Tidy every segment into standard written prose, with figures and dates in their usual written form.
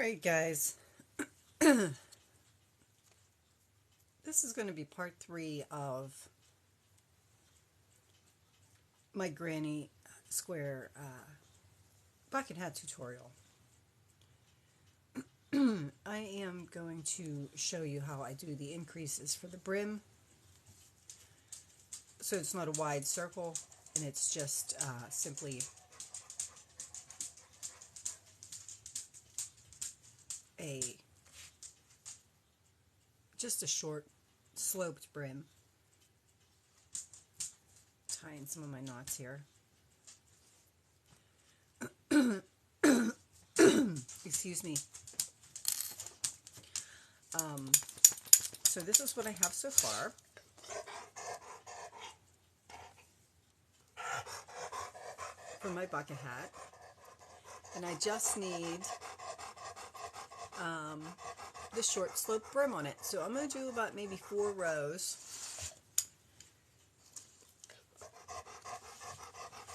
Alright guys, this is going to be part 3 of my granny square bucket hat tutorial. I am going to show you how I do the increases for the brim. So it's not a wide circle, and it's just simply just a short sloped brim. Tying some of my knots here. Excuse me. So this is what I have so far. For my bucket hat. And I just need the short slope brim on it. So I'm going to do about maybe 4 rows.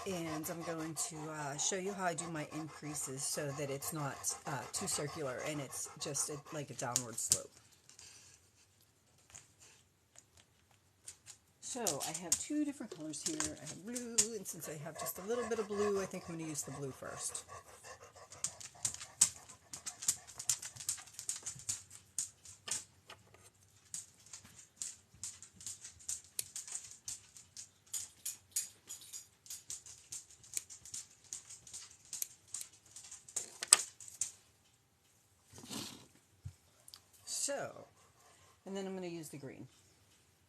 And I'm going to show you how I do my increases so that it's not too circular and it's just like a downward slope. So I have 2 different colors here. I have blue, and since I have just a little bit of blue, I think I'm going to use the blue first. So, and then I'm going to use the green,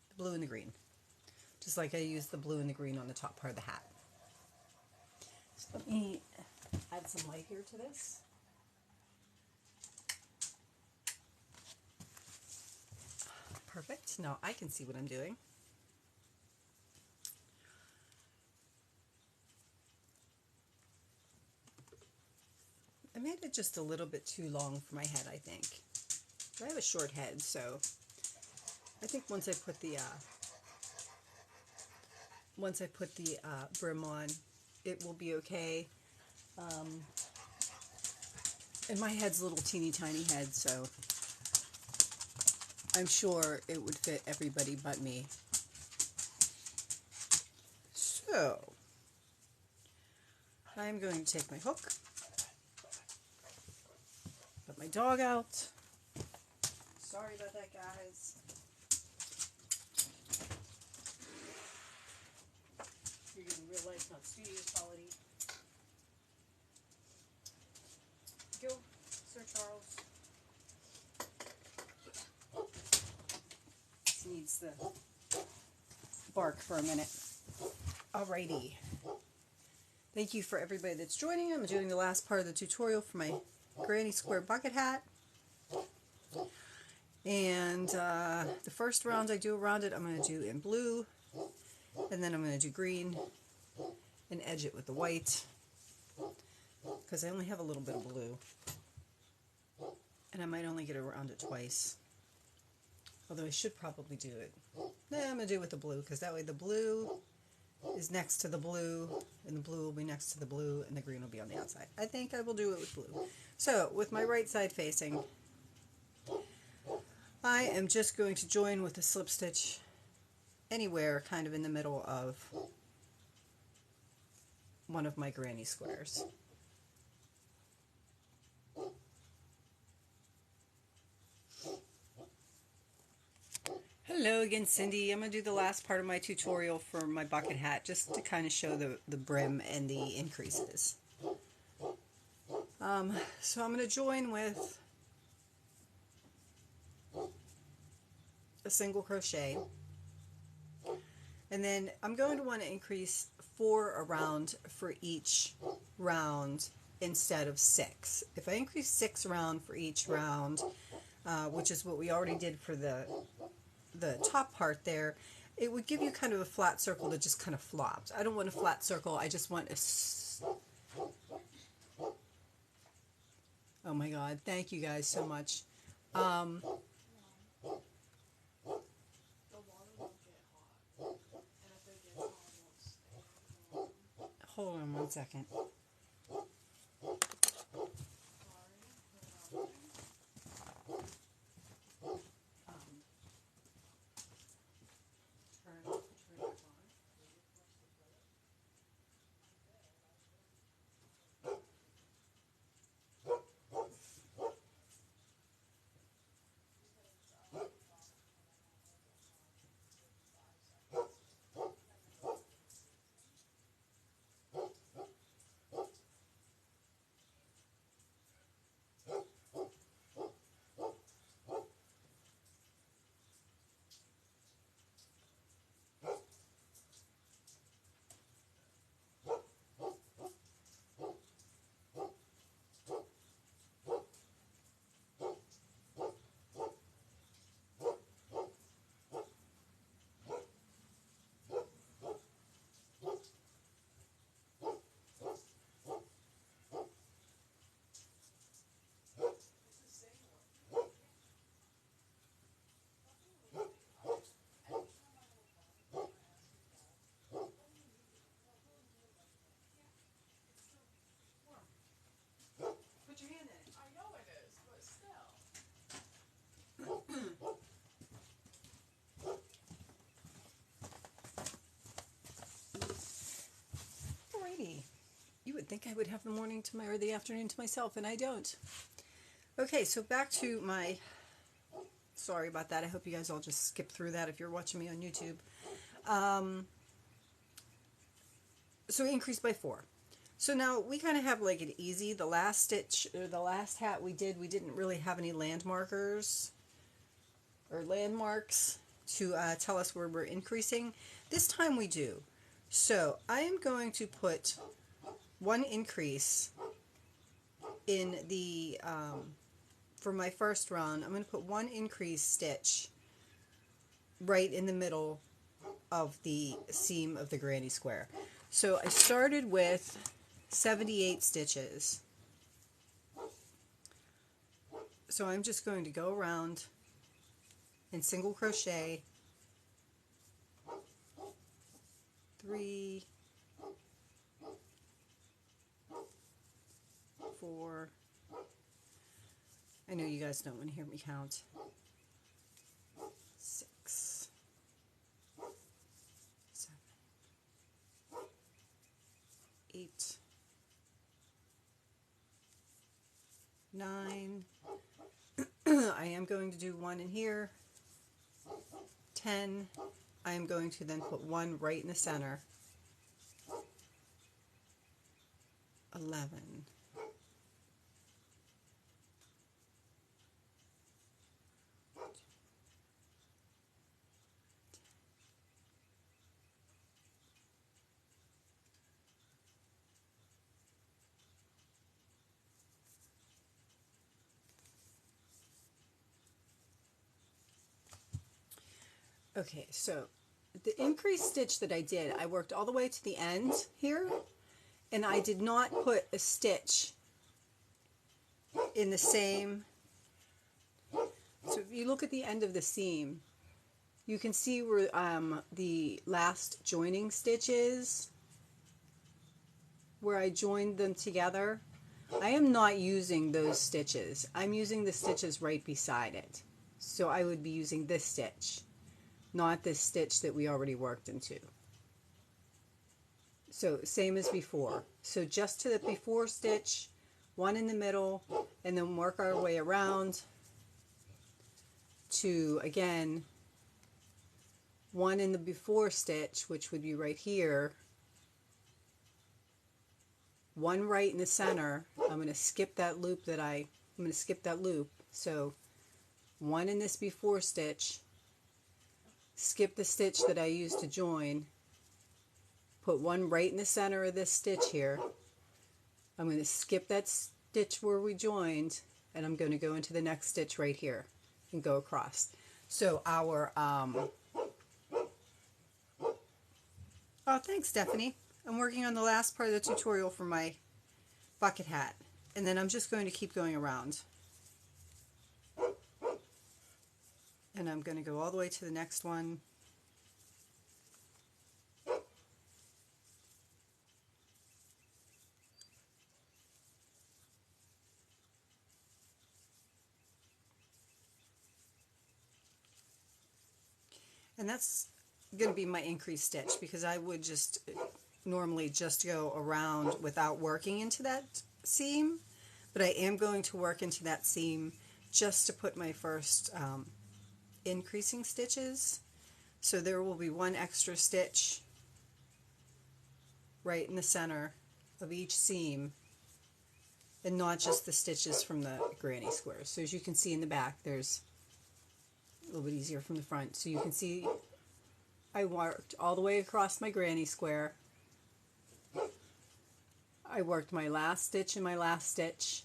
the blue and the green, just like I used the blue and the green on the top part of the hat. So let me add some light here to this. Perfect. Now I can see what I'm doing. I made it just a little bit too long for my head, I think. I have a short head, so I think once I put the brim on, it will be okay. And my head's a little teeny tiny head, so I'm sure it would fit everybody but me. So I'm going to take my hook, let my dog out. Sorry about that, guys. You're getting real life, not studio quality. Go, Sir Charles. This needs the bark for a minute. Alrighty. Thank you for everybody that's joining. I'm doing the last part of the tutorial for my granny square bucket hat. And the first round I do around it, I'm going to do in blue, and then I'm going to do green and edge it with the white, because I only have a little bit of blue, and I might only get around it twice, although I should probably do it. No, I'm going to do it with the blue, because that way the blue is next to the blue, and the blue will be next to the blue, and the green will be on the outside. I think I will do it with blue. So, with my right side facing, I am just going to join with a slip stitch anywhere kind of in the middle of one of my granny squares. Hello again, Cindy. I'm going to do the last part of my tutorial for my bucket hat just to kind of show the brim and the increases. So I'm going to join with a single crochet, and then I'm going to want to increase 4 around for each round instead of 6. If I increase 6 around for each round, which is what we already did for the top part there, it would give you kind of a flat circle that just kind of flopped. I don't want a flat circle, I just want a oh my god, thank you guys so much. Hold on one second. Alrighty. You would think I would have the morning to or the afternoon to myself, and I don't. Okay, so back to my, sorry about that. I hope you guys all just skip through that if you're watching me on YouTube. So increase by 4. So now we kind of have like it easy. The last stitch, or the last hat we didn't really have any landmarkers or landmarks to tell us where we're increasing. This time we do. So I am going to put one increase in the, for my first round, I'm going to put one increase stitch right in the middle of the seam of the granny square. So I started with 78 stitches. So I'm just going to go around and single crochet 3, 4, I know you guys don't want to hear me count, 6, 7, 8, 9, I am going to do one in here, 10, I am going to then put one right in the center, 11, 10. Okay, so the increased stitch that I did, I worked all the way to the end here, and I did not put a stitch in the same, so if you look at the end of the seam, you can see where the last joining stitch is, where I joined them together. I am not using those stitches. I'm using the stitches right beside it. So I would be using this stitch, not this stitch that we already worked into. So same as before. So just to the before stitch, one in the middle, and then work our way around to, again, one in the before stitch, which would be right here, one right in the center. I'm going to skip that loop so one in this before stitch, skip the stitch that I used to join, put one right in the center of this stitch here. I'm going to skip that stitch where we joined, and I'm going to go into the next stitch right here and go across. So our oh, thanks, Stephanie. I'm working on the last part of the tutorial for my bucket hat, and then I'm just going to keep going around. And I'm going to go all the way to the next one. And that's going to be my increased stitch, because I would just normally just go around without working into that seam, but I am going to work into that seam just to put my first increasing stitches. So there will be one extra stitch right in the center of each seam, and not just the stitches from the granny squares. So as you can see in the back, there's a little bit easier from the front. So you can see I worked all the way across my granny square. I worked my last stitch in my last stitch,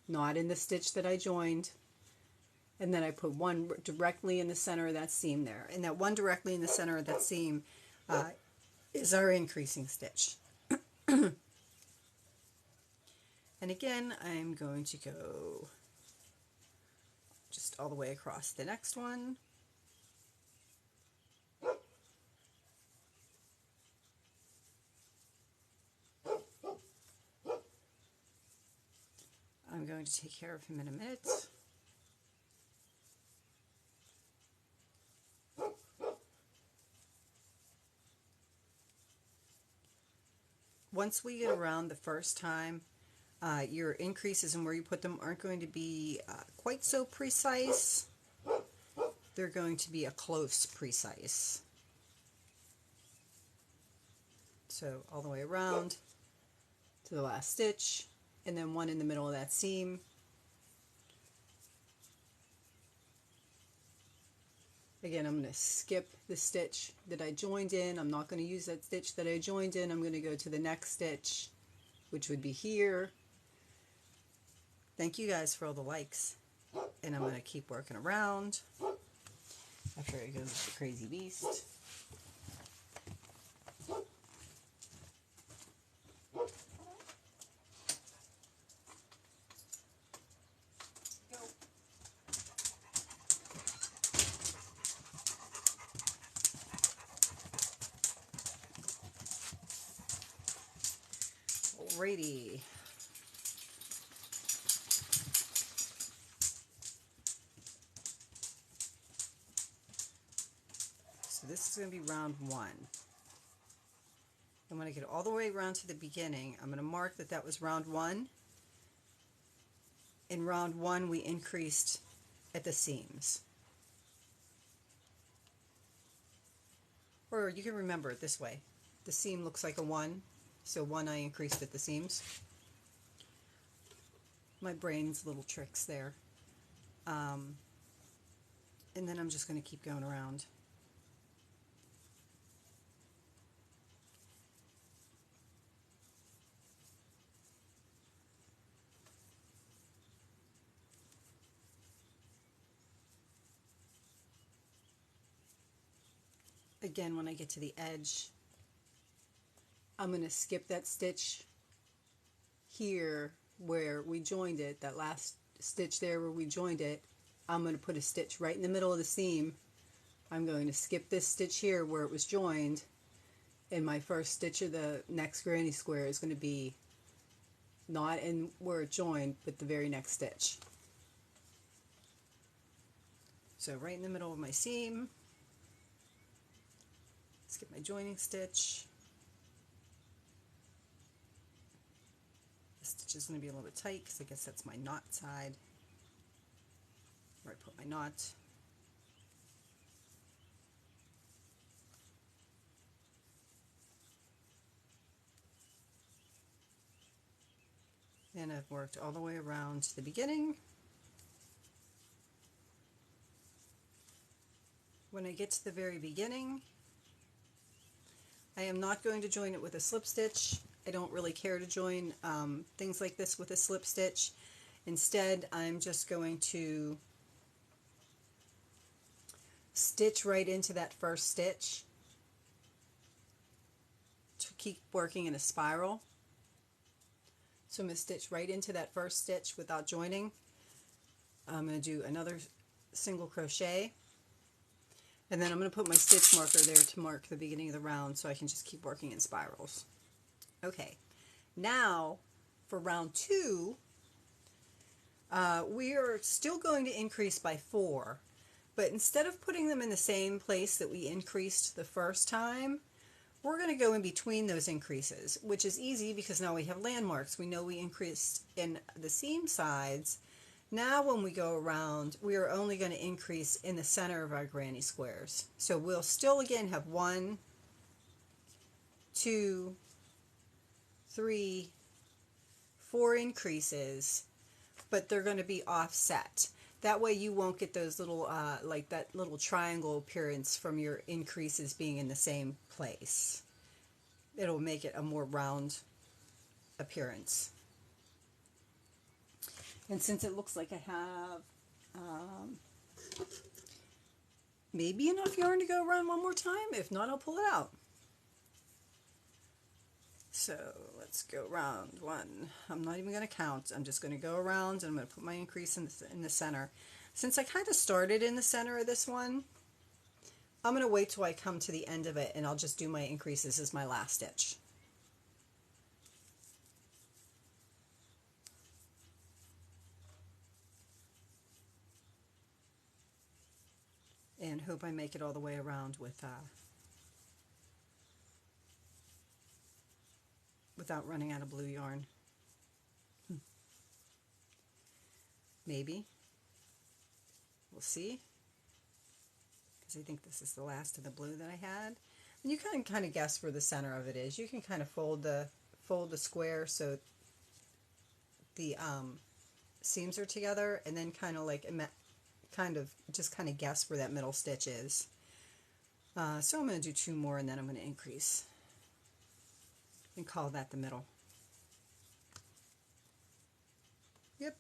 not in the stitch that I joined, and then I put one directly in the center of that seam there. And that one directly in the center of that seam is our increasing stitch. And again, I'm going to go just all the way across the next one. I'm going to take care of him in a minute. once we get around the first time, your increases and where you put them aren't going to be quite so precise. They're going to be a close precise. So all the way around to the last stitch, and then one in the middle of that seam. Again, I'm going to skip the stitch that I joined in. I'm not going to use that stitch that I joined in. I'm going to go to the next stitch, which would be here. Thank you guys for all the likes. And I'm going to keep working around after it goes the crazy beast. Alrighty. So this is going to be round 1. And when I get all the way around to the beginning, I'm going to mark that that was round 1. In round 1, we increased at the seams. Or you can remember it this way. The seam looks like a 1, so 1 I increased at the seams. My brain's little tricks there. And then I'm just going to keep going around. Again, when I get to the edge, I'm going to skip that stitch here where we joined it, that last stitch there where we joined it. I'm going to put a stitch right in the middle of the seam. I'm going to skip this stitch here where it was joined, and my first stitch of the next granny square is going to be not in where it joined, but the very next stitch. So right in the middle of my seam, skip my joining stitch. This stitch is going to be a little bit tight because I guess that's my knot side, where I put my knot. And I've worked all the way around to the beginning. When I get to the very beginning, I am not going to join it with a slip stitch. I don't really care to join things like this with a slip stitch. Instead, I'm just going to stitch right into that first stitch to keep working in a spiral. So I'm going to stitch right into that first stitch without joining. I'm going to do another single crochet, and then I'm going to put my stitch marker there to mark the beginning of the round so I can just keep working in spirals. Okay, now for round 2, we are still going to increase by 4, but instead of putting them in the same place that we increased the first time, we're going to go in between those increases, which is easy because now we have landmarks. We know we increased in the seam sides. Now when we go around, we are only going to increase in the center of our granny squares. So we'll still again have 1, 2, 3, 4 increases, but they're going to be offset. That way you won't get those little, like that little triangle appearance from your increases being in the same place. It'll make it a more round appearance. And since it looks like I have maybe enough yarn to go around one more time, if not, I'll pull it out. So let's go around 1. I'm not even going to count. I'm just going to go around, and I'm going to put my increase in the center. Since I kind of started in the center of this one, I'm going to wait till I come to the end of it, and I'll just do my increases as my last stitch. And hope I make it all the way around with without running out of blue yarn. Maybe. We'll see. Because I think this is the last of the blue that I had. And you can kind of guess where the center of it is. You can kind of fold the square so the seams are together, and then kind of like just kind of guess where that middle stitch is. So I'm going to do 2 more, and then I'm going to increase and call that the middle. Yep.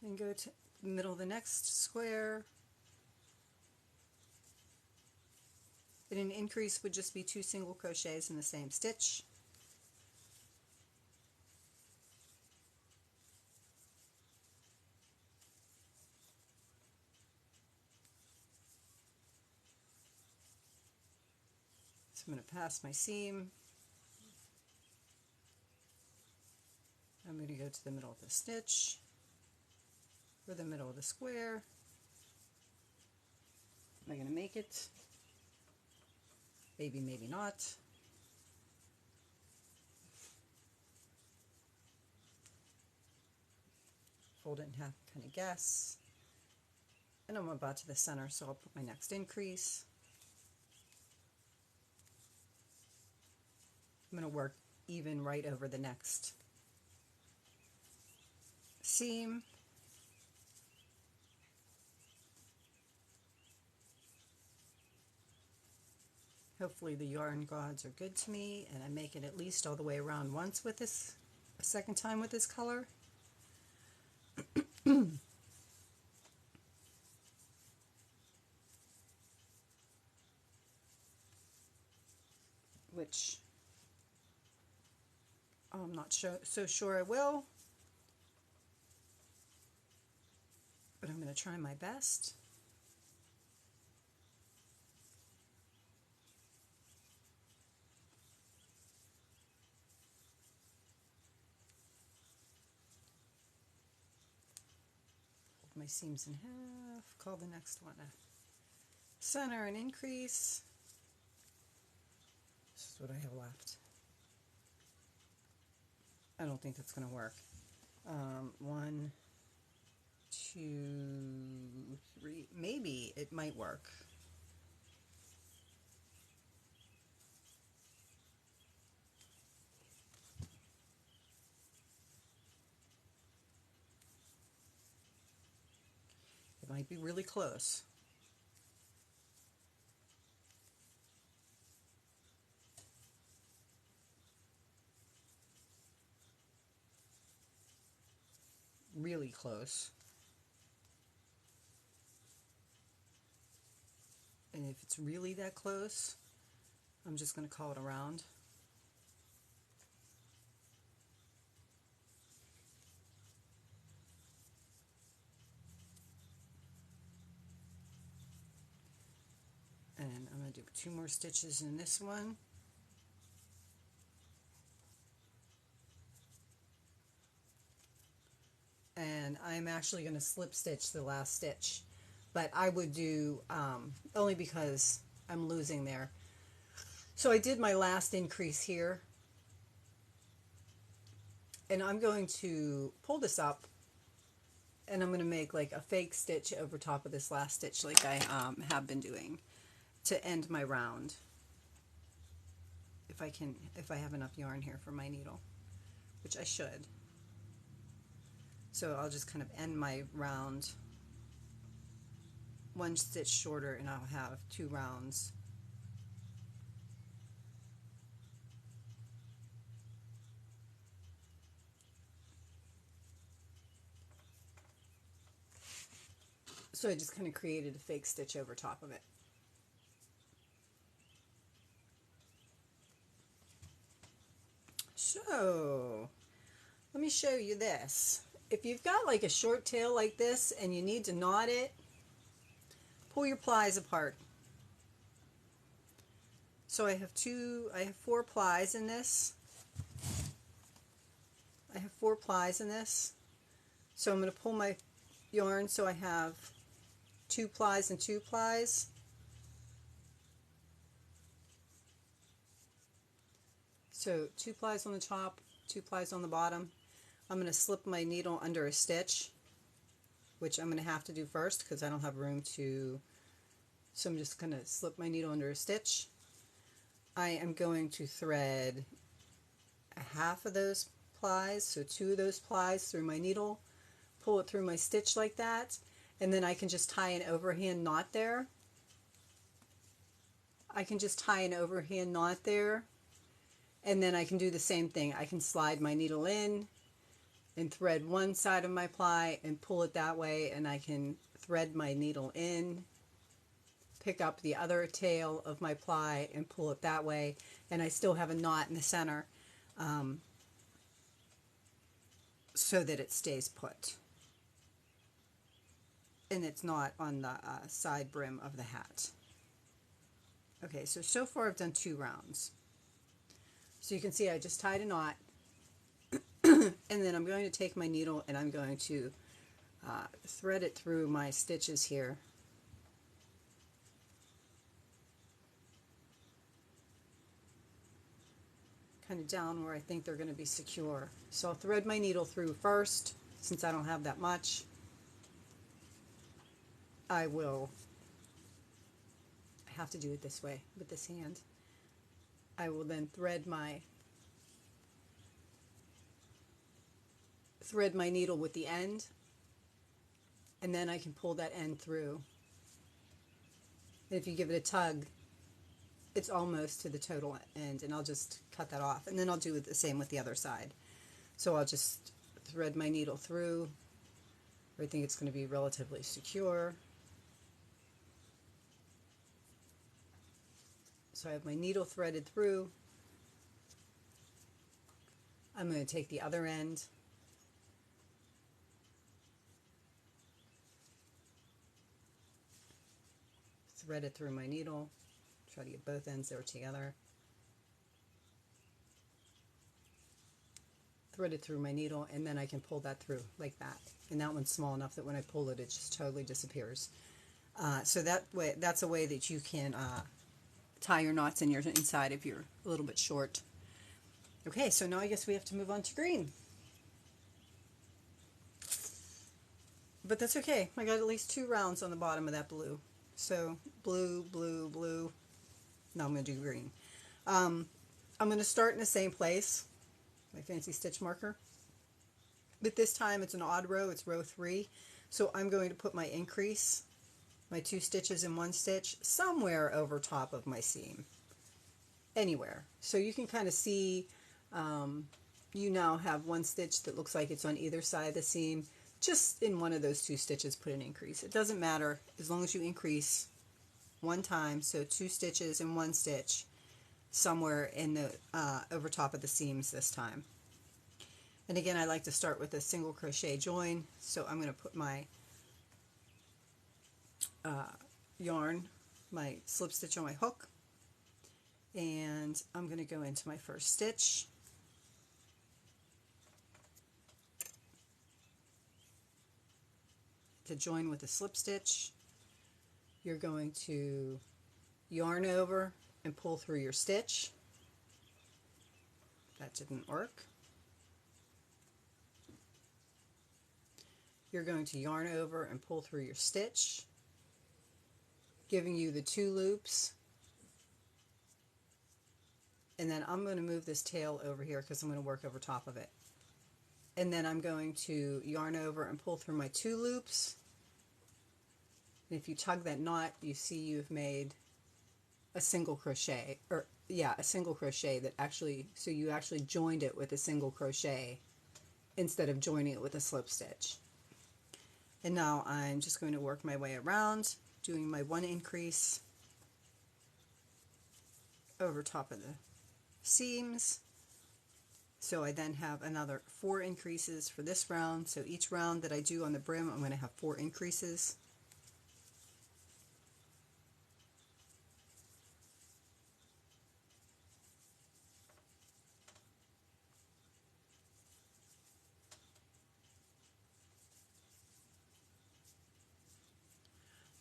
And go to the middle of the next square. And an increase would just be 2 single crochets in the same stitch. So I'm going to pass my seam. I'm going to go to the middle of the stitch, or the middle of the square. Am I going to make it? Maybe, maybe not. Fold it in half, kind of guess. And I'm about to the center, so I'll put my next increase. I'm going to work even right over the next seam. Hopefully the yarn gods are good to me, and I make it at least all the way around once with this, a second time with this color. Which I'm not so sure I will, but I'm going to try my best. Fold my seams in half, call the next one a center and increase. This is what I have left. I don't think that's going to work. 1, 2, 3, maybe it might work. It might be really close. Really close. And if it's really that close, I'm just going to call it a round. And I'm going to do 2 more stitches in this one. And I'm actually going to slip stitch the last stitch, but I would do only because I'm losing there. So I did my last increase here, and I'm going to pull this up, and I'm going to make like a fake stitch over top of this last stitch like I have been doing to end my round, if I have enough yarn here for my needle, which I should. So I'll just kind of end my round 1 stitch shorter, and I'll have 2 rounds. So I just kind of created a fake stitch over top of it. So let me show you this. If you've got like a short tail like this and you need to knot it, pull your plies apart. So I have 4 plies in this. So I'm going to pull my yarn so I have 2 plies and 2 plies. So 2 plies on the top, 2 plies on the bottom. I'm going to slip my needle under a stitch, which I'm going to have to do first because I don't have room to, so I'm just going to slip my needle under a stitch. I am going to thread a half of those plies, so 2 of those plies through my needle, pull it through my stitch like that, and then I can just tie an overhand knot there. I can just tie an overhand knot there, and then I can do the same thing. I can slide my needle in and thread one side of my ply and pull it that way, and I can thread my needle in, pick up the other tail of my ply and pull it that way, and I still have a knot in the center so that it stays put and it's not on the side brim of the hat. Okay, so far I've done 2 rounds. So you can see I just tied a knot, and then I'm going to take my needle and I'm going to thread it through my stitches here. Kind of down where I think they're going to be secure. So I'll thread my needle through first, since I don't have that much. I have to do it this way with this hand. I will then thread my needle with the end, and then I can pull that end through. And if you give it a tug, it's almost to the total end, and I'll just cut that off, and then I'll do it the same with the other side. So I'll just thread my needle through where I think it's going to be relatively secure. So I have my needle threaded through. I'm going to take the other end, thread it through my needle, try to get both ends there together, thread it through my needle, and then I can pull that through like that. And that one's small enough that when I pull it, it just totally disappears. So that's a way that you can tie your knots in your inside if you're a little bit short. Okay, so now I guess we have to move on to green. But that's okay. I got at least 2 rounds on the bottom of that blue. So blue, blue, blue. Now I'm going to do green. I'm going to start in the same place, my fancy stitch marker. But this time it's an odd row, it's row 3. So I'm going to put my increase, my 2 stitches in 1 stitch, somewhere over top of my seam. Anywhere. So you can kind of see, you now have 1 stitch that looks like it's on either side of the seam. Just in one of those 2 stitches put an increase. It doesn't matter as long as you increase 1 time, so 2 stitches in 1 stitch somewhere in the over top of the seams this time. And again, I like to start with a single crochet join, so I'm going to put my yarn, my slip stitch on my hook, and I'm going to go into my first stitch. To join with a slip stitch, you're going to yarn over and pull through your stitch. That didn't work. You're going to yarn over and pull through your stitch, giving you the 2 loops. And then I'm going to move this tail over here because I'm going to work over top of it. And then I'm going to yarn over and pull through my 2 loops. And if you tug that knot, you see you've made a single crochet, or yeah, a single crochet that actually, so you actually joined it with a single crochet instead of joining it with a slip stitch. And now I'm just going to work my way around, doing my 1 increase over top of the seams. So I then have another 4 increases for this round. So each round that I do on the brim, I'm going to have 4 increases.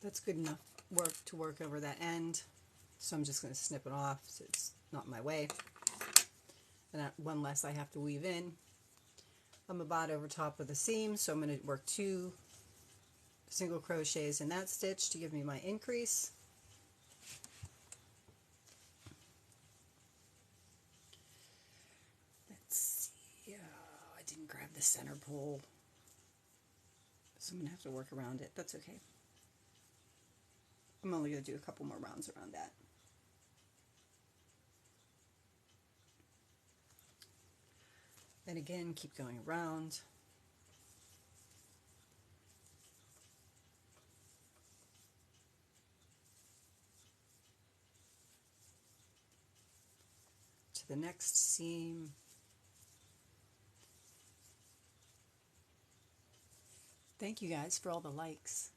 That's good enough work to work over that end. So I'm just going to snip it off so it's not in my way. And one less I have to weave in. I'm about over top of the seam, so I'm going to work 2 single crochets in that stitch to give me my increase. Let's see, I didn't grab the center pole, so I'm going to have to work around it. That's okay. I'm only going to do a couple more rounds around that. And again, keep going around. To the next seam. Thank you guys for all the likes.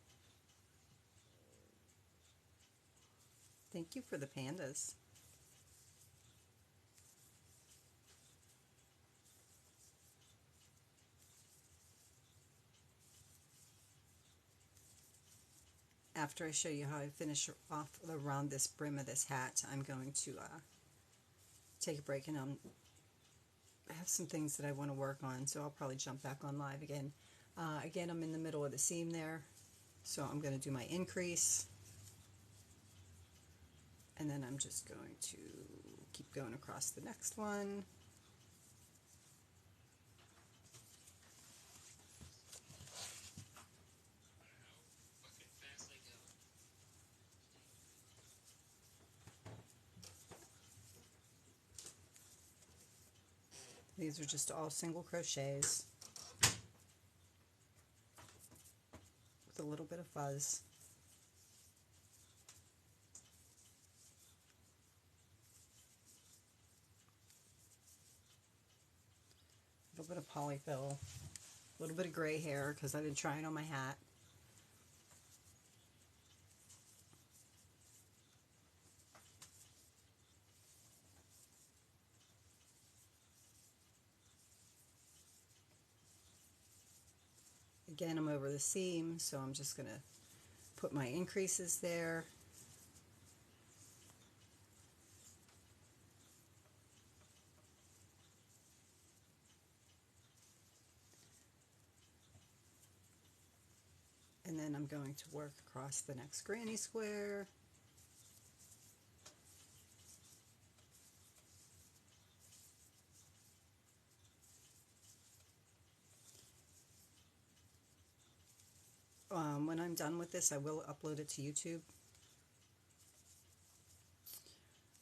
Thank you for the pandas. After I show you how I finish off around this brim of this hat, I'm going to take a break, and I have some things that I want to work on, so I'll probably jump back on live again. Again, I'm in the middle of the seam there, so I'm going to do my increase, and then I'm just going to keep going across the next one. These are just all single crochets with a little bit of fuzz. A little bit of polyfill, a little bit of gray hair because I've been trying on my hat. Again, I'm over the seam, so I'm just going to put my increases there. And then I'm going to work across the next granny square. When I'm done with this, I will upload it to YouTube.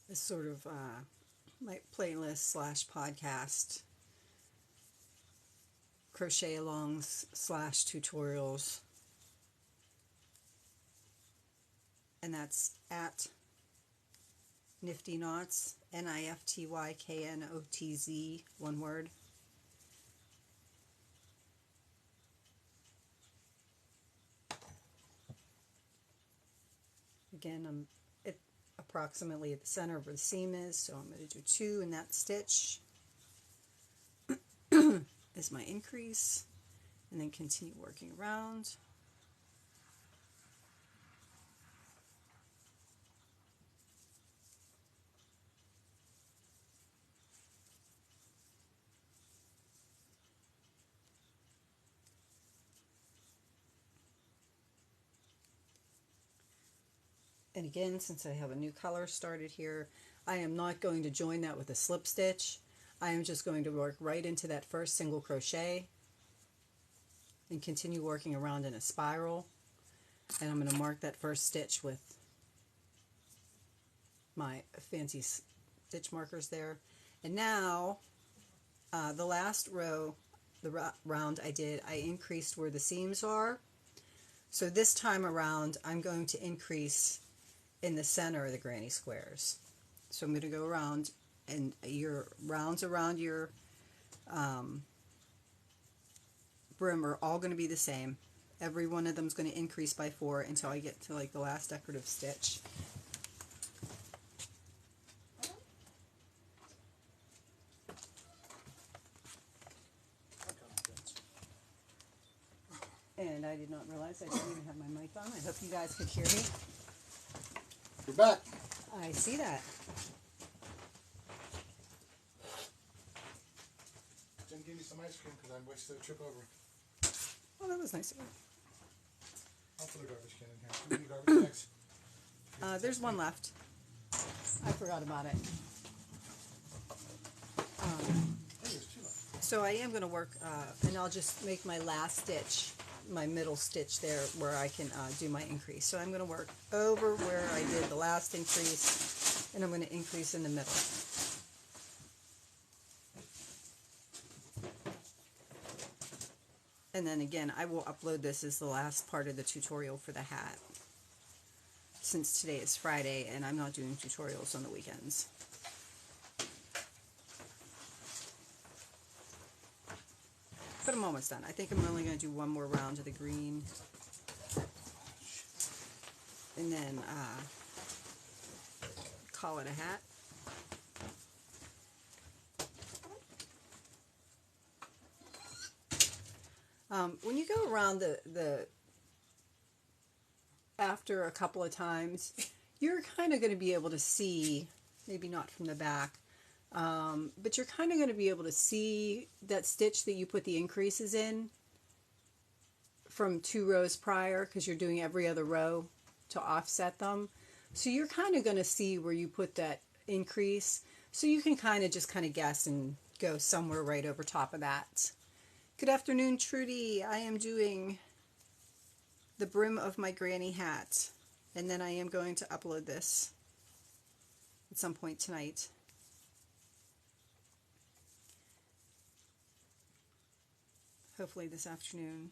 It's sort of my playlist slash podcast, crochet alongs slash tutorials. And that's at NiftyKnotz, NiftyKnotz, one word. Again, I'm approximately at the center of where the seam is, so I'm going to do 2 in that stitch is my increase, and then continue working around. And again, since I have a new color started here, I am not going to join that with a slip stitch. I am just going to work right into that first single crochet and continue working around in a spiral. And I'm going to mark that first stitch with my fancy stitch markers there. And now, the last row, the round I did, I increased where the seams are. So this time around, I'm going to increase in the center of the granny squares. So I'm going to go around, and your rounds around your brim are all going to be the same. Every one of them is going to increase by 4 until I get to like the last decorative stitch. And I did not realize I didn't even have my mic on. I hope you guys could hear me. You're back. I see that. Jen gave me some ice cream because I wasted a trip over. Oh, that was nice of her. I'll put a garbage can in here. How many garbage bags? There's one left. I forgot about it. There's two left. So I am going to work, and I'll just make my last stitch, my middle stitch there where I can do my increase. So I'm going to work over where I did the last increase, and I'm going to increase in the middle. And then again, I will upload this as the last part of the tutorial for the hat, since today is Friday and I'm not doing tutorials on the weekends. But I'm almost done. I think I'm only going to do one more round of the green. And then call it a hat. When you go around after a couple of times, you're kind of going to be able to see, maybe not from the back, but you're kind of going to be able to see that stitch that you put the increases in from 2 rows prior, because you're doing every other row to offset them. So you're kind of going to see where you put that increase. So you can kind of guess and go somewhere right over top of that. Good afternoon, Trudy. I am doing the brim of my granny hat, and then I am going to upload this at some point tonight. Hopefully this afternoon.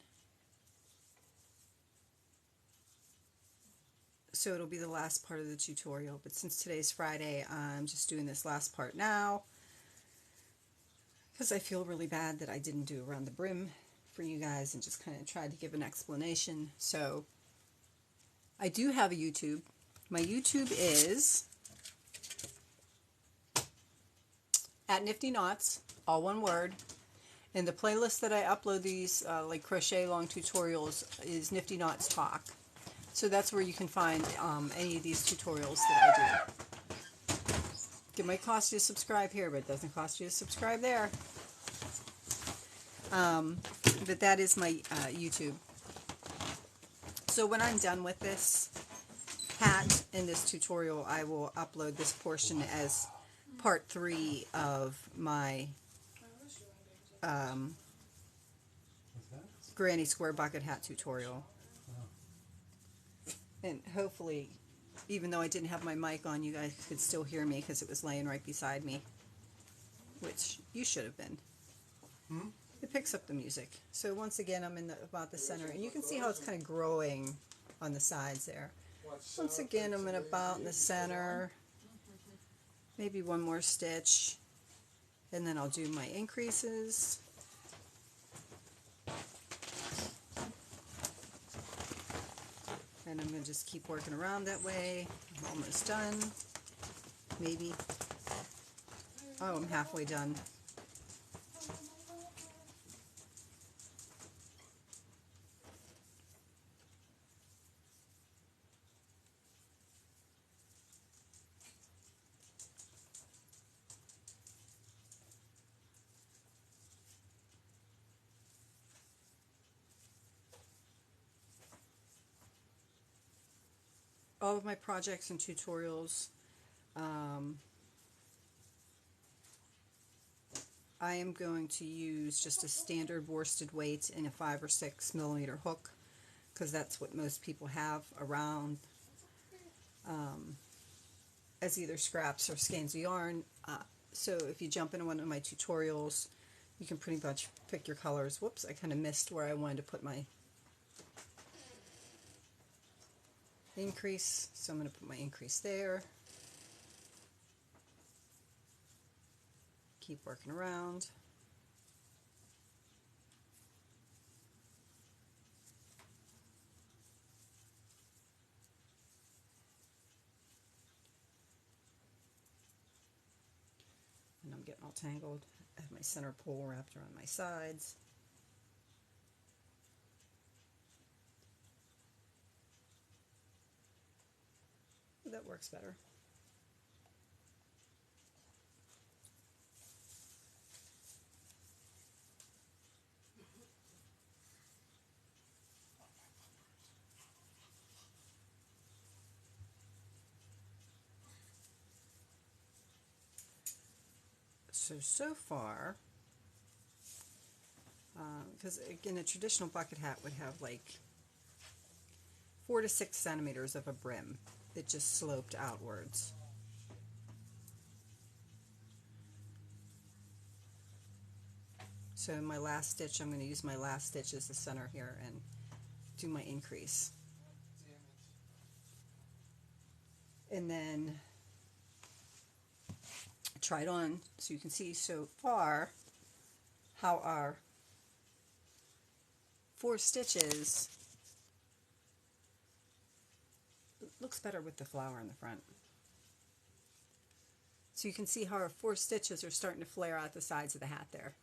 So it'll be the last part of the tutorial, but since today's Friday, I'm just doing this last part now, because I feel really bad that I didn't do around the brim for you guys and just kind of tried to give an explanation. So I do have a YouTube. My YouTube is at NiftyKnotz, all one word. And the playlist that I upload these like crochet long tutorials is NiftyKnotz Talk. So that's where you can find any of these tutorials that I do. It might cost you to subscribe here, but it doesn't cost you to subscribe there. But that is my YouTube. So when I'm done with this hat in this tutorial, I will upload this portion as part 3 of my Granny Square Bucket Hat tutorial. And hopefully, even though I didn't have my mic on, you guys could still hear me because it was laying right beside me, which you should have been. It picks up the music. So once again, I'm in about the center, and you can see how it's kind of growing on the sides there. Once again, I'm in about in the center, maybe one more stitch, and then I'll do my increases. And I'm going to just keep working around that way. I'm almost done. Maybe. Oh, I'm halfway done. All of my projects and tutorials, I am going to use just a standard worsted weight and a 5 or 6 millimeter hook, because that's what most people have around as either scraps or skeins of yarn. So if you jump into one of my tutorials, you can pretty much pick your colors. Whoops, I kind of missed where I wanted to put my increase, so I'm going to put my increase there. Keep working around. And I'm getting all tangled. I have my center pole wrapped around my sides. that works better. So far, because again, a traditional bucket hat would have like 4 to 6 centimeters of a brim that just sloped outwards. So in my last stitch, I'm going to use my last stitch as the center here and do my increase. And then try it on so you can see so far how our 4 stitches looks better with the flower in the front. So you can see how our 4 stitches are starting to flare out the sides of the hat there.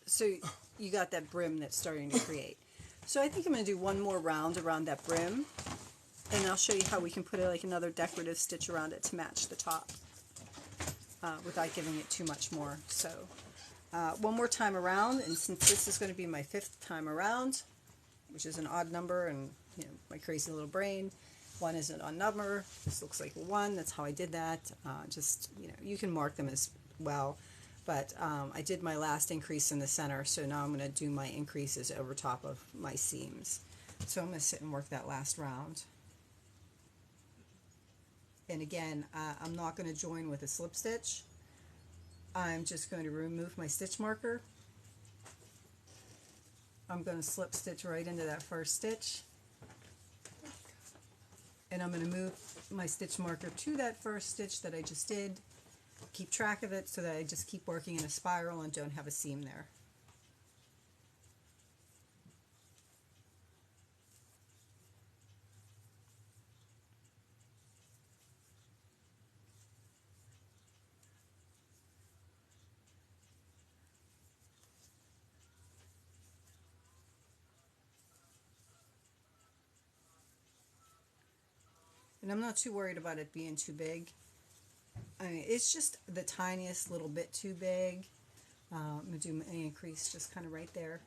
So you got that brim that's starting to create. So I think I'm going to do one more round around that brim, and I'll show you how we can put like another decorative stitch around it to match the top without giving it too much more. So one more time around, and since this is going to be my 5th time around, which is an odd number, and you know, my crazy little brain, 1 is an odd number. This looks like a 1. That's how I did that. Just, you know, you can mark them as well. But I did my last increase in the center, so now I'm going to do my increases over top of my seams. So I'm going to sit and work that last round. And again, I'm not going to join with a slip stitch. I'm just going to remove my stitch marker. I'm going to slip stitch right into that first stitch. And I'm going to move my stitch marker to that first stitch that I just did. Keep track of it so that I just keep working in a spiral and don't have a seam there. And I'm not too worried about it being too big. I mean, it's just the tiniest little bit too big. I'm going to do my increase just kind of right there.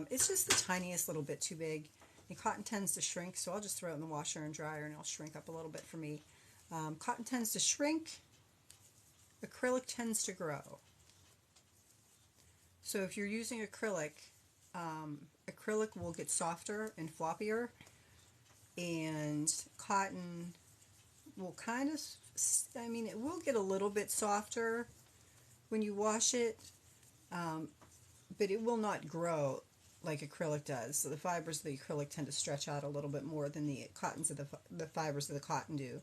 It's just the tiniest little bit too big. And cotton tends to shrink, so I'll just throw it in the washer and dryer and it'll shrink up a little bit for me. Cotton tends to shrink. Acrylic tends to grow. So if you're using acrylic, acrylic will get softer and floppier, and cotton will kind of, I mean, it will get a little bit softer when you wash it, but it will not grow like acrylic does. So the fibers of the acrylic tend to stretch out a little bit more than the cottons of the fibers of the cotton do.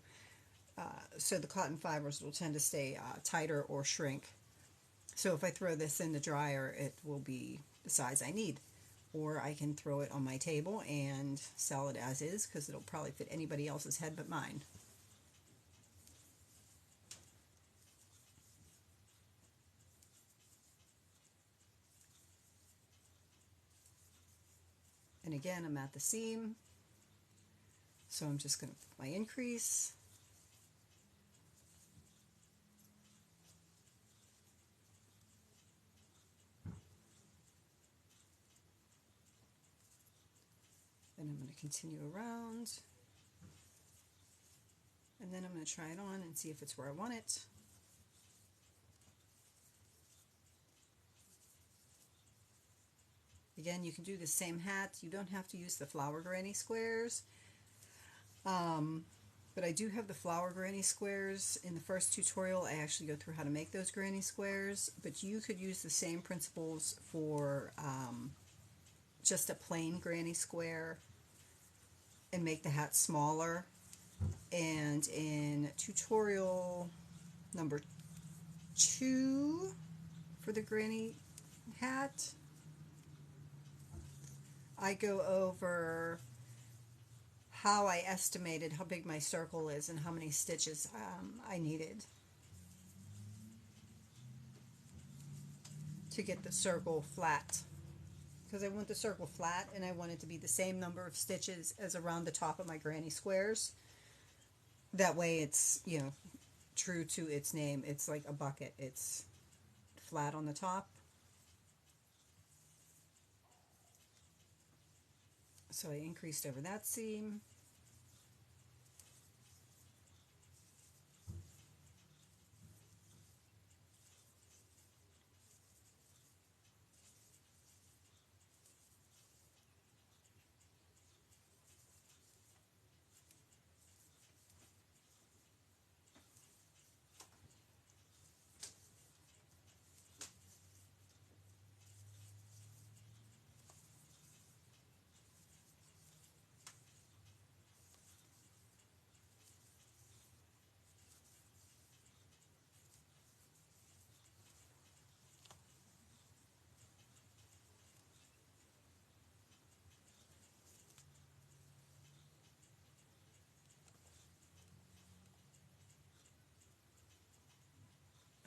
So the cotton fibers will tend to stay tighter or shrink. So if I throw this in the dryer, it will be the size I need. Or I can throw it on my table and sell it as is, because it'll probably fit anybody else's head but mine. And again, I'm at the seam, so I'm just going to put my increase. And I'm going to continue around. And then I'm going to try it on and see if it's where I want it. Again, you can do the same hat. You don't have to use the flower granny squares. But I do have the flower granny squares. In the first tutorial, I actually go through how to make those granny squares. But you could use the same principles for just a plain granny square and make the hat smaller. And in tutorial number 2 for the granny hat, I go over how I estimated how big my circle is and how many stitches I needed to get the circle flat. because I want the circle flat and I want it to be the same number of stitches as around the top of my granny squares. That way it's, you know, true to its name. It's like a bucket. It's flat on the top. So I increased over that seam.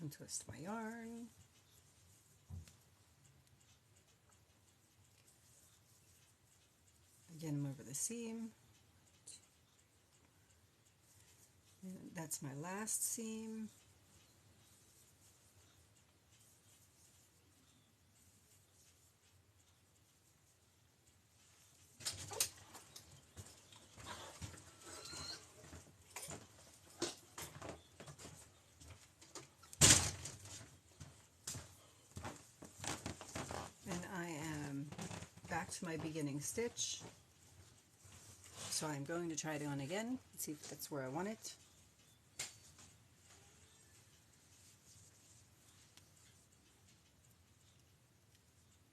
Untwist my yarn. Again, I'm over the seam. And that's my last seam. And I am back to my beginning stitch. So I'm going to try it on again, see if that's where I want it.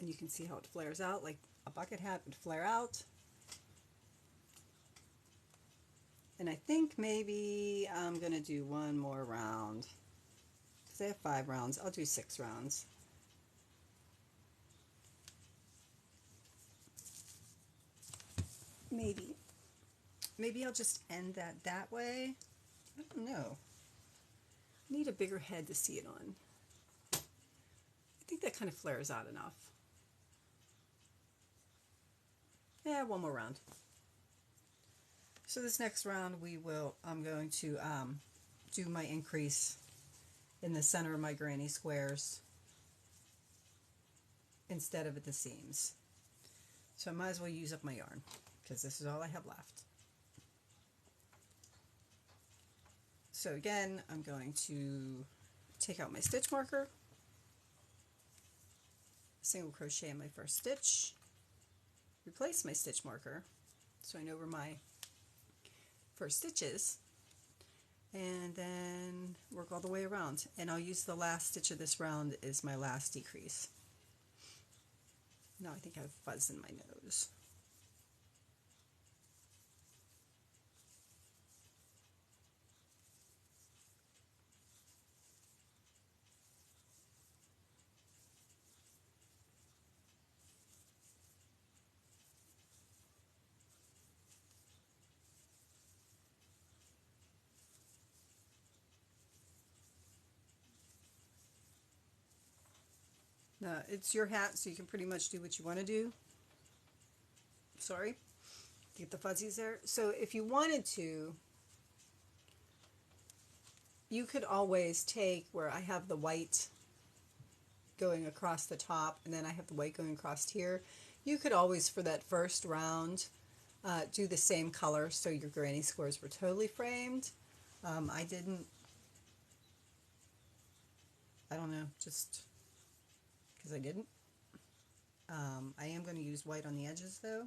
And you can see how it flares out, like a bucket hat would flare out. And I think maybe I'm going to do one more round. Because I have 5 rounds, I'll do 6 rounds. Maybe I'll just end that way. I don't know. I need a bigger head to see it on. I think that kind of flares out enough. Yeah, one more round. So this next round I'm going to do my increase in the center of my granny squares instead of at the seams. So I might as well use up my yarn because this is all I have left. So again, I'm going to take out my stitch marker, single crochet in my first stitch, replace my stitch marker so I know where my first stitch is, and then work all the way around. And I'll use the last stitch of this round as my last decrease. Now I think I have fuzz in my nose. Now, it's your hat, so you can pretty much do what you want to do. Sorry, get the fuzzies there. So if you wanted to, you could always take where I have the white going across the top and then I have the white going across here. You could always, for that first round, do the same color so your granny squares were totally framed. I didn't. I don't know, just because I didn't. I am going to use white on the edges though.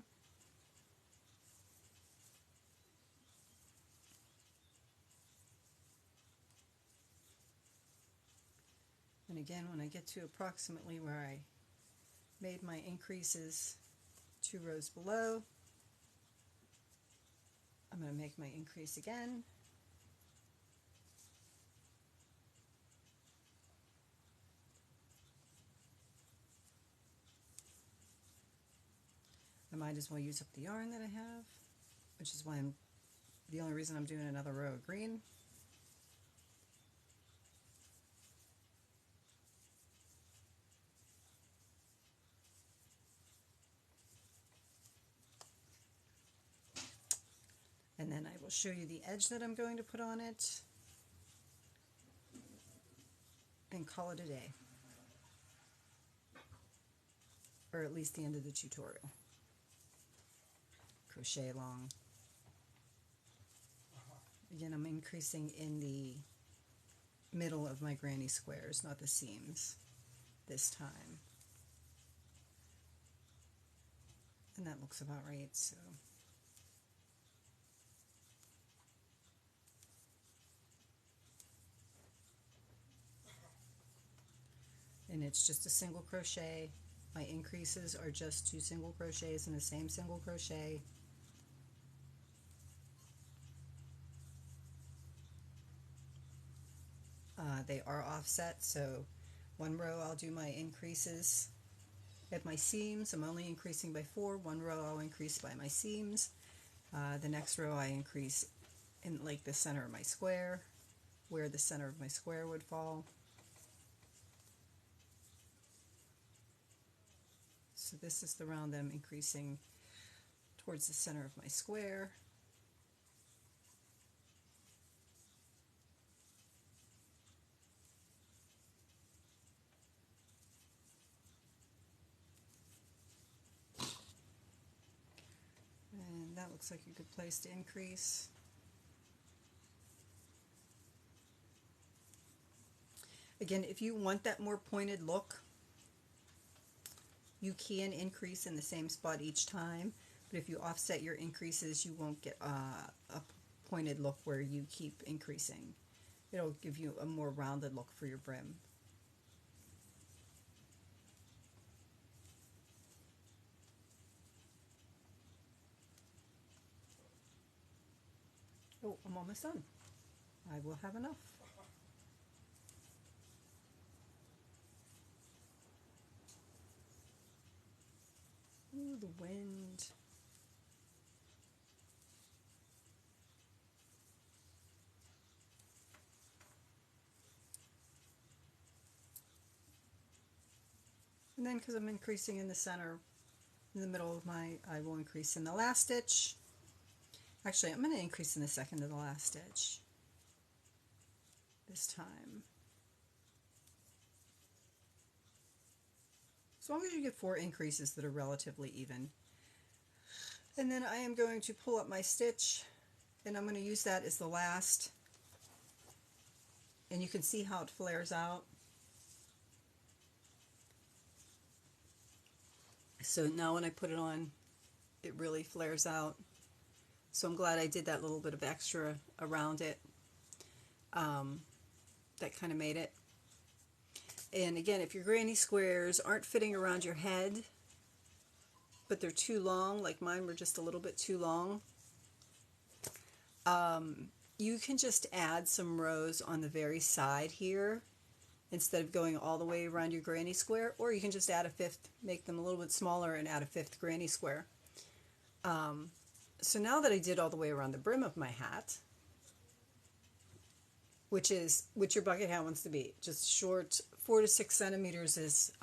And again, when I get to approximately where I made my increases 2 rows below, I'm going to make my increase again. I might as well use up the yarn that I have, which is why the only reason I'm doing another row of green. will show you the edge that I'm going to put on it and call it a day, or at least the end of the tutorial. Crochet along. Again, I'm increasing in the middle of my granny squares, not the seams this time. And that looks about right, so. And it's just a single crochet. My increases are just 2 single crochets in the same single crochet. They are offset, so one row I'll do my increases at my seams. I'm only increasing by 4. One row I'll increase by my seams. The next row I increase in like the center of my square, where the center of my square would fall. So this is the round that I'm increasing towards the center of my square. And that looks like a good place to increase. Again, if you want that more pointed look, you can increase in the same spot each time, but if you offset your increases, you won't get a pointed look where you keep increasing. It'll give you a more rounded look for your brim. Oh, I'm almost done. I will have enough. Ooh, the wind. And then because I'm increasing in the center, in the middle of my, I will increase in the last stitch. Actually, I'm going to increase in the second to the last stitch this time. As long as you get 4 increases that are relatively even. And then I am going to pull up my stitch, and I'm going to use that as the last. And you can see how it flares out. So now when I put it on, it really flares out. So I'm glad I did that little bit of extra around it. That kind of made it. And again, if your granny squares aren't fitting around your head, but they're too long, like mine were just a little bit too long, you can just add some rows on the very side here instead of going all the way around your granny square, or you can just add a 5th, make them a little bit smaller and add a 5th granny square. So now that I did all the way around the brim of my hat, which your bucket hat wants to be, just short, 4 to 6 centimeters is,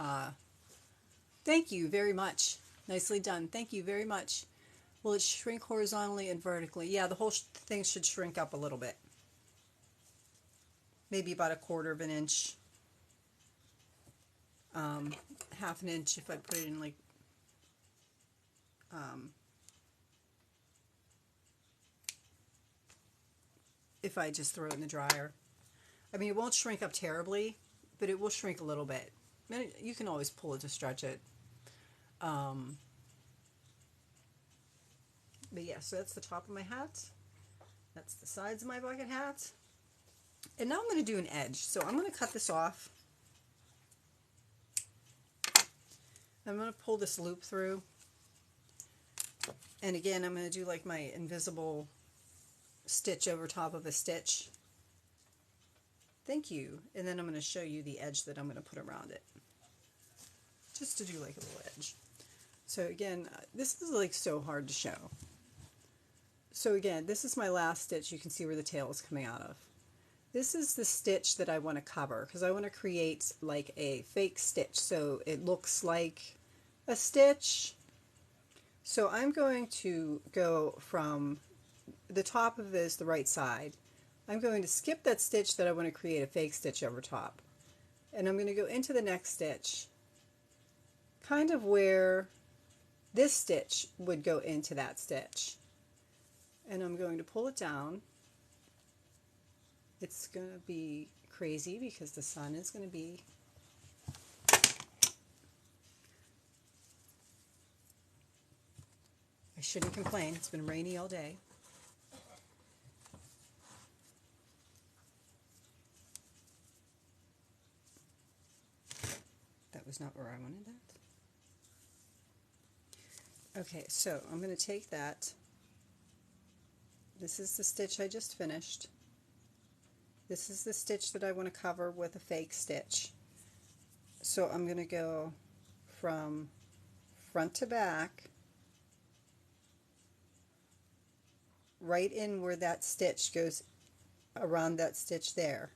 thank you very much. Nicely done. Thank you very much. Will it shrink horizontally and vertically? Yeah, the whole thing should shrink up a little bit. Maybe about 1/4 of an inch. 1/2 an inch if I put it in like, if I just throw it in the dryer. I mean, it won't shrink up terribly, but it will shrink a little bit. You can always pull it to stretch it. But yeah, so that's the top of my hat. That's the sides of my bucket hat. And now I'm going to do an edge. So I'm going to cut this off. I'm going to pull this loop through. And again, I'm going to do like my invisible stitch over top of a stitch. Thank you. And then I'm going to show you the edge that I'm going to put around it. Just to do like a little edge. So again, this is like so hard to show. So again, this is my last stitch. You can see where the tail is coming out of. This is the stitch that I want to cover because I want to create like a fake stitch so it looks like a stitch. So I'm going to go from the top of it is the right side. I'm going to skip that stitch that I want to create a fake stitch over top. And I'm going to go into the next stitch, kind of where this stitch would go into that stitch. And I'm going to pull it down. It's going to be crazy because the sun is going to be I shouldn't complain. It's been rainy all day. That was not where I wanted that. Okay, so I'm going to take that. This is the stitch I just finished. This is the stitch that I want to cover with a fake stitch. So I'm going to go from front to back, right in where that stitch goes around that stitch there.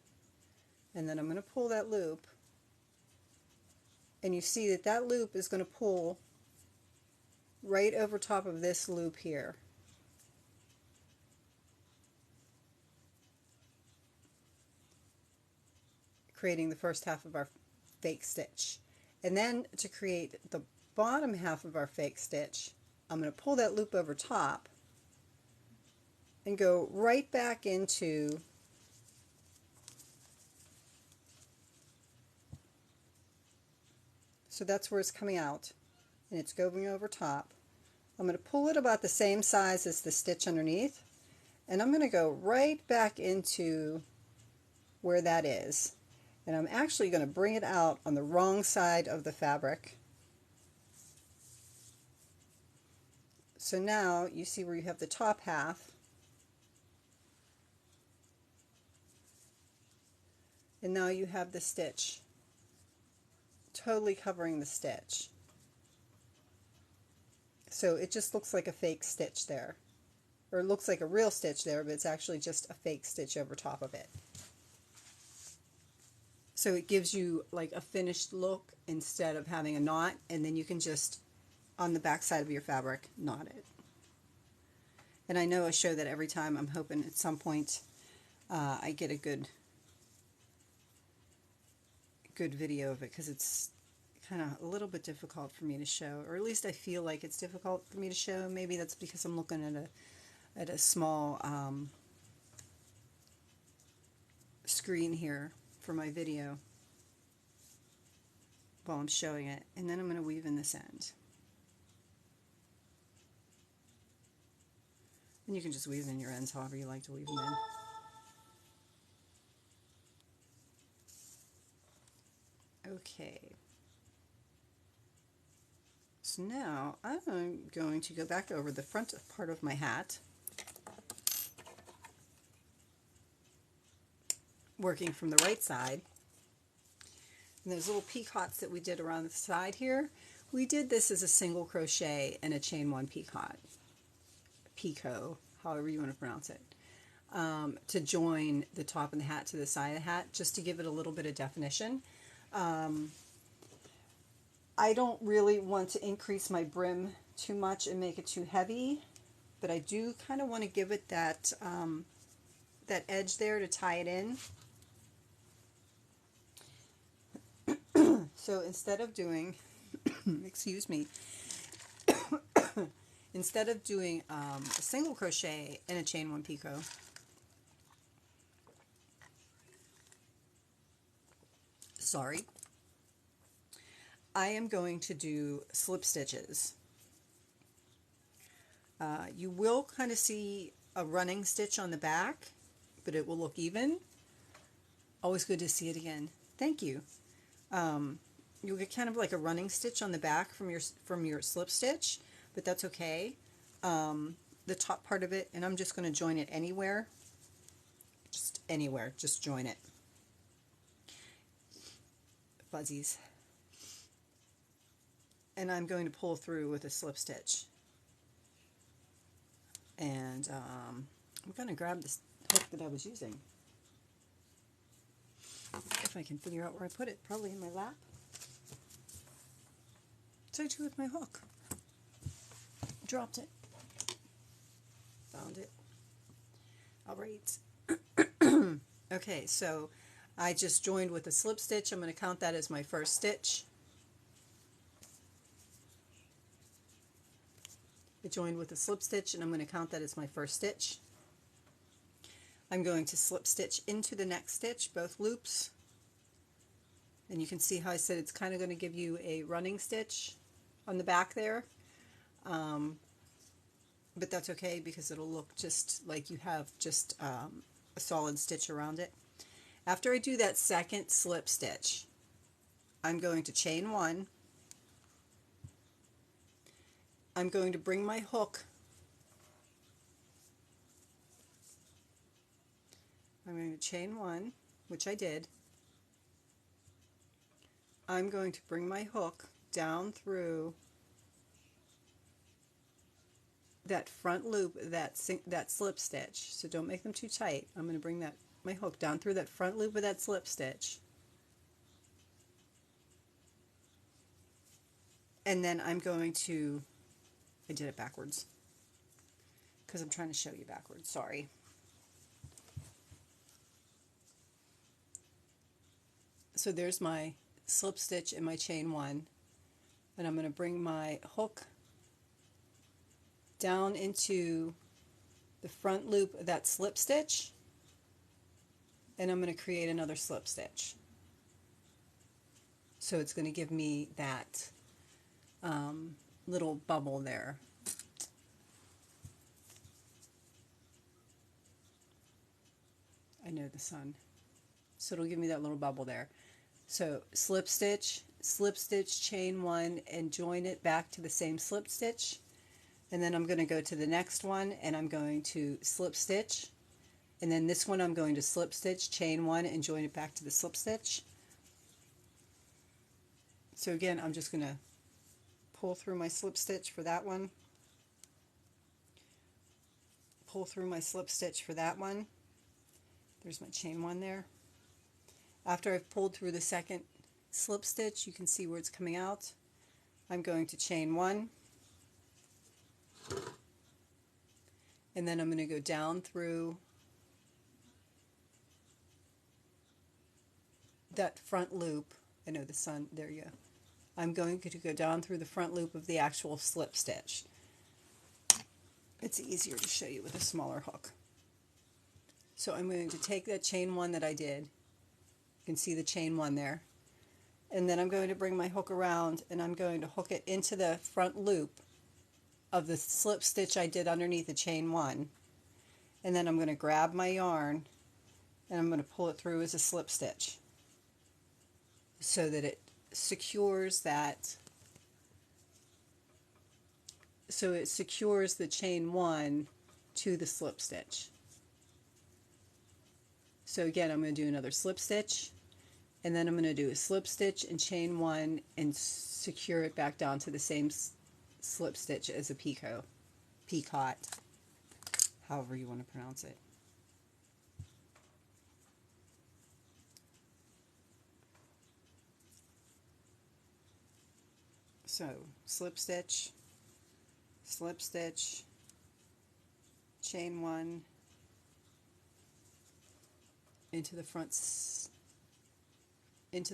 And then I'm going to pull that loop. And you see that that loop is going to pull right over top of this loop here. Creating the first half of our fake stitch. And then to create the bottom half of our fake stitch, I'm going to pull that loop over top and go right back into so that's where it's coming out, and it's going over top. I'm going to pull it about the same size as the stitch underneath, and I'm going to go right back into where that is. And I'm actually going to bring it out on the wrong side of the fabric. So now you see where you have the top half, and now you have the stitch totally covering the stitch. So it just looks like a fake stitch there, or it looks like a real stitch there, but it's actually just a fake stitch over top of it. So it gives you like a finished look instead of having a knot, and then you can just, on the back side of your fabric, knot it. And I know I show that every time. I'm hoping at some point I get a good video of it, because it's kind of a little bit difficult for me to show, or at least I feel like it's difficult for me to show. Maybe that's because I'm looking at a small screen here for my video while I'm showing it. And then I'm going to weave in this end. And you can just weave in your ends however you like to weave them in. Okay. So now I'm going to go back over the front part of my hat, working from the right side. And those little peacocks that we did around the side here, we did this as a single crochet and a chain one peacock, picot, however you want to pronounce it, to join the top of the hat to the side of the hat, just to give it a little bit of definition. I don't really want to increase my brim too much and make it too heavy, but I do kind of want to give it that that edge there to tie it in. So instead of doing, excuse me, instead of doing a single crochet and a chain one picot, sorry, I am going to do slip stitches. You will kind of see a running stitch on the back, but it will look even. Always good to see it again. Thank you. You'll get kind of like a running stitch on the back from your slip stitch, but that's okay. The top part of it, and I'm just going to join it anywhere. Just anywhere, just join it. Fuzzies. And I'm going to pull through with a slip stitch. And I'm going to grab this hook that I was using. If I can figure out where I put it, probably in my lap. So I do with my hook. Dropped it. Found it. All right. Okay, so I just joined with a slip stitch. I'm going to count that as my first stitch. I joined with a slip stitch and I'm going to count that as my first stitch. I'm going to slip stitch into the next stitch, both loops. And you can see how I said it's kind of going to give you a running stitch on the back there. But that's okay because it'll look just like you have just a solid stitch around it. After I do that second slip stitch, I'm going to chain one. I'm going to bring my hook. I'm going to chain one, which I did. I'm going to bring my hook down through that front loop, that slip stitch. So don't make them too tight. I'm going to bring my hook down through that front loop of that slip stitch. And then I'm going to, I did it backwards because I'm trying to show you backwards, sorry. So there's my slip stitch and my chain one, and I'm going to bring my hook down into the front loop of that slip stitch, and I'm going to create another slip stitch. So it's going to give me that little bubble there. I know the sun. So it'll give me that little bubble there. So slip stitch, chain one, and join it back to the same slip stitch. And then I'm going to go to the next one and I'm going to slip stitch. And then this one I'm going to slip stitch, chain one, and join it back to the slip stitch. So again, I'm just going to pull through my slip stitch for that one. Pull through my slip stitch for that one. There's my chain one there. After I've pulled through the second slip stitch, you can see where it's coming out. I'm going to chain one. And then I'm going to go down through that front loop. I know the sun, there you go. I'm going to go down through the front loop of the actual slip stitch. It's easier to show you with a smaller hook. So I'm going to take that chain one that I did. You can see the chain one there. And then I'm going to bring my hook around and I'm going to hook it into the front loop of the slip stitch I did underneath the chain one. And then I'm going to grab my yarn and I'm going to pull it through as a slip stitch so that it secures that, so it secures the chain one to the slip stitch. So again, I'm going to do another slip stitch, and then I'm going to do a slip stitch and chain one and secure it back down to the same slip stitch as a peacoat, however you want to pronounce it. So slip stitch, chain one, into the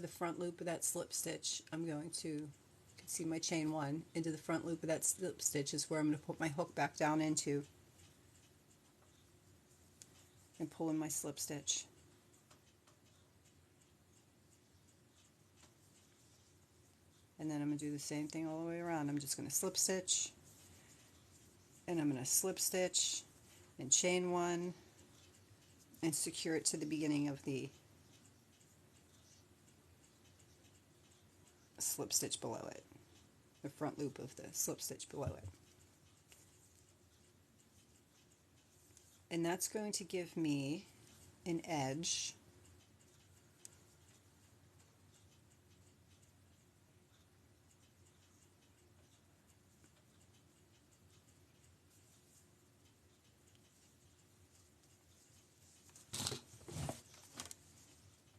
front loop of that slip stitch. I'm going to, you can see my chain one, into the front loop of that slip stitch is where I'm going to put my hook back down into and pull in my slip stitch. And then I'm going to do the same thing all the way around. I'm just going to slip stitch, and I'm going to slip stitch and chain one and secure it to the beginning of the slip stitch below it, the front loop of the slip stitch below it. And that's going to give me an edge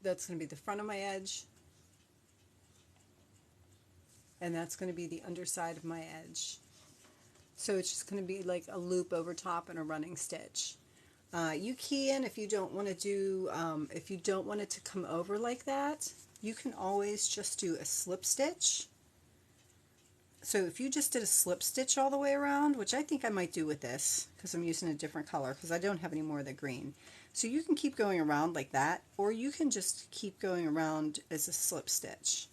that's going to be the front of my edge, and that's going to be the underside of my edge. So it's just going to be like a loop over top and a running stitch. You can, if you don't want to do, if you don't want it to come over like that, you can always just do a slip stitch. So if you just did a slip stitch all the way around, which I think I might do with this because I'm using a different color because I don't have any more of the green. So you can keep going around like that, or you can just keep going around as a slip stitch.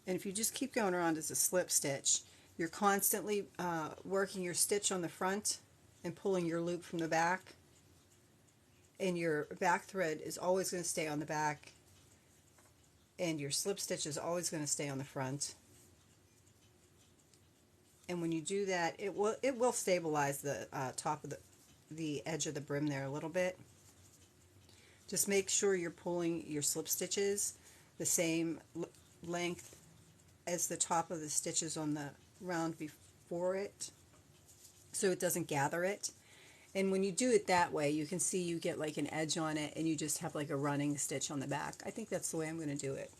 And if you just keep going around as a slip stitch, you're constantly working your stitch on the front and pulling your loop from the back. And your back thread is always going to stay on the back. And your slip stitch is always going to stay on the front. And when you do that, it will stabilize the top of the edge of the brim there a little bit. Just make sure you're pulling your slip stitches the same length as the top of the stitches on the round before it, so it doesn't gather it. And when you do it that way, you can see you get like an edge on it and you just have like a running stitch on the back. I think that's the way I'm going to do it.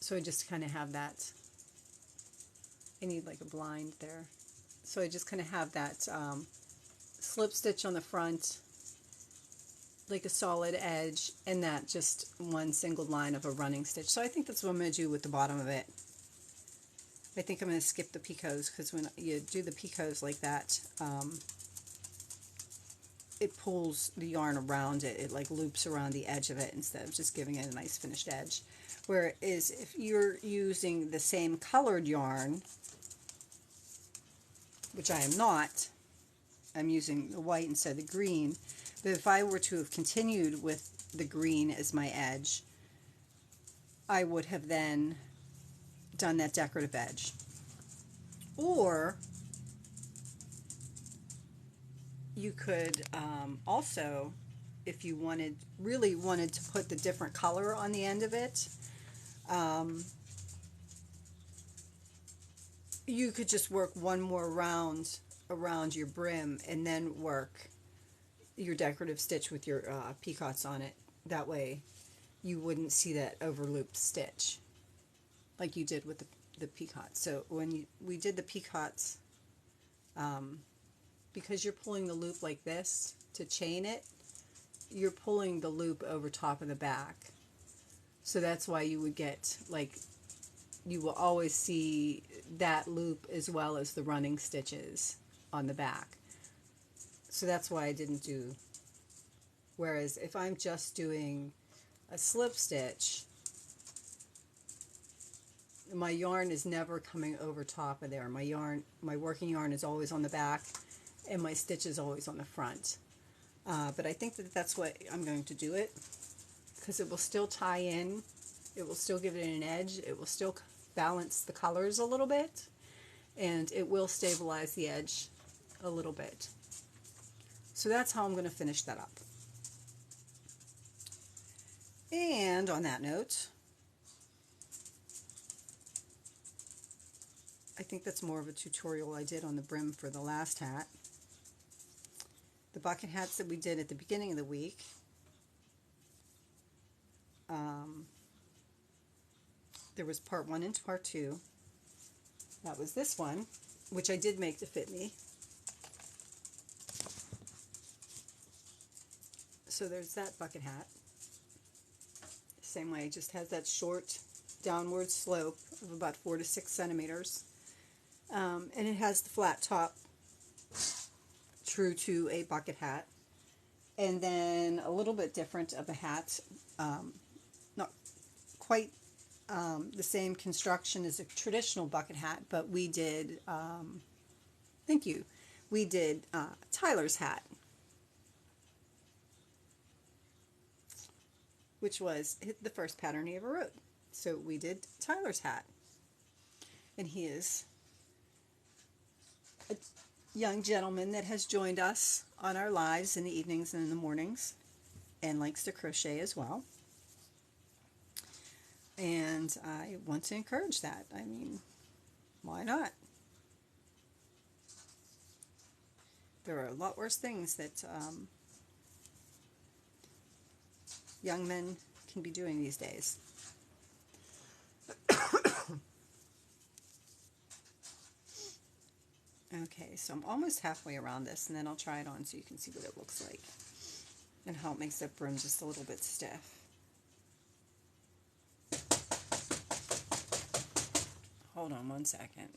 So I just kind of have that. I need like a blind there. So I just kind of have that slip stitch on the front, like a solid edge, and that just one single line of a running stitch. So I think that's what I'm going to do with the bottom of it. I think I'm going to skip the picots because when you do the picots like that, it pulls the yarn around it. It like loops around the edge of it instead of just giving it a nice finished edge. Whereas if you're using the same colored yarn, which I am not, I'm using the white instead of the green, but if I were to have continued with the green as my edge, I would have then done that decorative edge. Or you could also, if you really wanted to put the different color on the end of it, you could just work one more round around your brim and then work your decorative stitch with your picots on it. That way you wouldn't see that overlooped stitch like you did with the picots. So when we did the picots, because you're pulling the loop like this to chain it, you're pulling the loop over top of the back. So that's why you would get, like, you will always see that loop as well as the running stitches on the back. So that's why I didn't do, whereas if I'm just doing a slip stitch, my yarn is never coming over top of there. My working yarn is always on the back and my stitch is always on the front. But I think that that's what I'm going to do it, because it will still tie in, it will still give it an edge, it will still balance the colors a little bit, and it will stabilize the edge a little bit. So that's how I'm going to finish that up. And on that note, I think that's more of a tutorial I did on the brim for the last hat. The bucket hats that we did at the beginning of the week, there was part 1 and part 2. That was this one, which I did make to fit me. So there's that bucket hat. Same way, it just has that short downward slope of about 4 to 6 centimeters. And it has the flat top, true to a bucket hat. And then a little bit different of a hat, not quite the same construction as a traditional bucket hat, but we did, thank you, we did Tyler's hat, which was the first pattern he ever wrote. So we did Tyler's hat. And he is a young gentleman that has joined us on our lives in the evenings and in the mornings and likes to crochet as well. And I want to encourage that. I mean, why not? There are a lot worse things that young men can be doing these days. Okay, so I'm almost halfway around this, and then I'll try it on so you can see what it looks like and how it makes that brim just a little bit stiff. Hold on one second.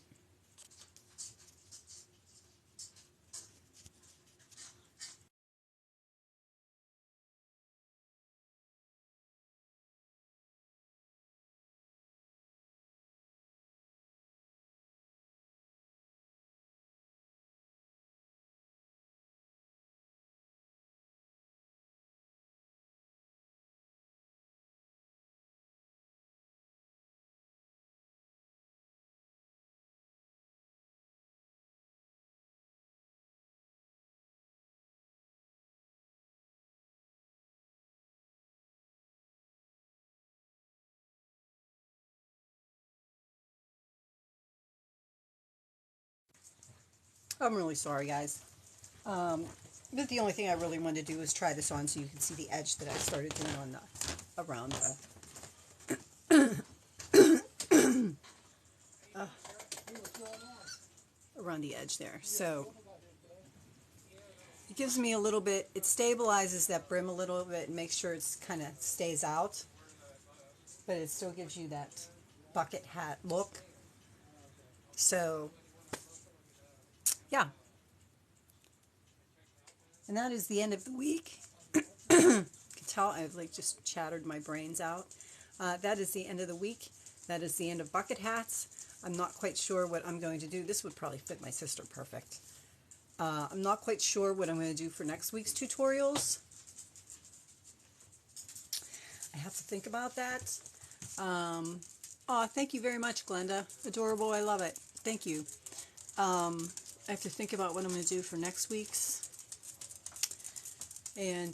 I'm really sorry, guys. But the only thing I really wanted to do was try this on so you can see the edge that I started doing on the around the edge there. So it gives me a little bit, it stabilizes that brim a little bit and makes sure it's kind of stays out, but it still gives you that bucket hat look. So yeah, and that is the end of the week. You can tell I've like just chattered my brains out. That is the end of the week. That is the end of bucket hats. I'm not quite sure what I'm going to do. This would probably fit my sister perfect. I'm not quite sure what I'm going to do for next week's tutorials. I have to think about that. Oh, thank you very much, Glenda. Adorable. I love it. Thank you. I have to think about what I'm going to do for next week's. And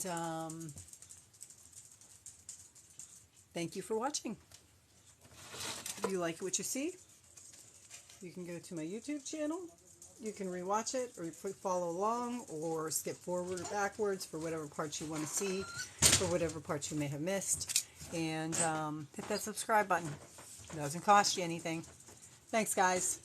thank you for watching. If you like what you see, you can go to my YouTube channel. You can rewatch it or follow along or skip forward or backwards for whatever parts you want to see, for whatever parts you may have missed. And hit that subscribe button. It doesn't cost you anything. Thanks, guys.